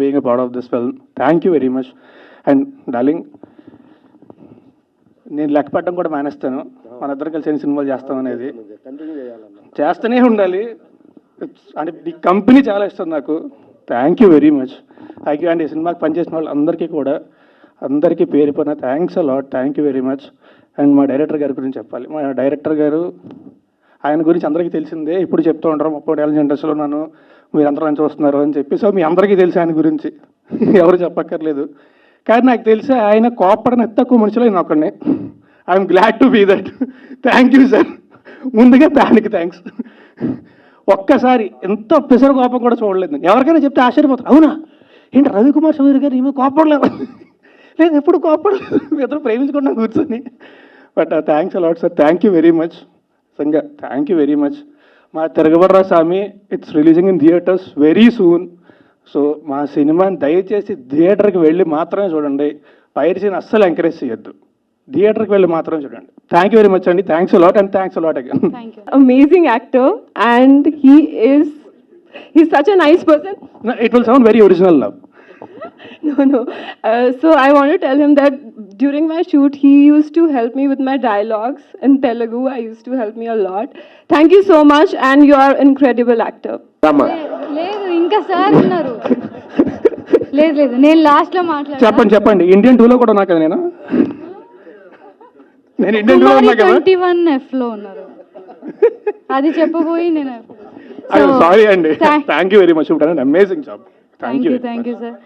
being a part of this film. Thank you very much. And darling, నేను లెక్క పెట్టడం కూడా మానేస్తాను. మన ఇద్దరు కలిసి ఎన్ని సినిమాలు చేస్తాం అనేది చేస్తూనే ఉండాలి. అంటే ఈ కంపెనీ చాలా ఇష్టం నాకు. Thank you very much. Thank you. And ఈ సినిమాకి పనిచేసిన వాళ్ళు అందరికీ కూడా అందరికీ పేరు పైన thanks a lot. Thank you very much. And మా డైరెక్టర్ గారి గురించి చెప్పాలి. మా డైరెక్టర్ గారు, ఆయన గురించి అందరికీ తెలిసిందే. ఇప్పుడు చెప్తూ ఉంటారు 30 ఏళ్ళ ఇండస్ట్రీలో నన్ను మీరందరూ నన్ను చూస్తున్నారు అని చెప్పి. సో మీ అందరికీ తెలిసి ఆయన గురించి ఎవరు చెప్పక్కర్లేదు. కానీ నాకు తెలిసి ఆయన కోపడని తక్కువ మనుషులు నేను ఒక్కడినే. I'm glad to be that. Thank you sir. ముందుగా దానికి థ్యాంక్స్. ఒక్కసారి ఎంత పిసర కోపం కూడా చూడలేదు. ఎవరికైనా చెప్తే ఆశ్చర్యపోతారు, అవునా ఏంటి రవికుమార్ చౌదరి గారు ఈమె కోపడలేదు? లేదు, ఎప్పుడు కోపడలేదు. ఇద్దరు ప్రేమించుకున్నా కూర్చొని. But thanks a lot sir. Thank you very much. సంగా థ్యాంక్ యూ వెరీ మచ్. మా Tiragabadara Saami it's releasing in theatres very soon. So మా సినిమాని దయచేసి థియేటర్కి వెళ్ళి మాత్రమే చూడండి. పైరసీని అస్సలు ఎంకరేజ్ చేయొద్దు. థియేటర్కి వెళ్ళి మాత్రం చూడండి. థ్యాంక్ యూ వెరీ మచ్ అండి. Thanks a lot and thanks a lot again. Amazing actor, and he's such a nice person. No, it will sound very original now. No. So I want to tell him that during my shoot, he used to help me with my dialogues in Telugu. I used to help me a lot. Thank you so much, and you are incredible actor. లేదు ఇంకా sir ఉన్నారు. లేదు నేను last లో మాట్లాడాను. చెప్పండి. Indian 2 లో కూడా ఉన్నా కదా నేను ఇండియన్ 2 లో ఉన్నా కదా. 21F లో ఉన్నారు. అది చెప్పబోయి నేను సారీ అండి. Thank you very much. Amazing job. Thank you sir.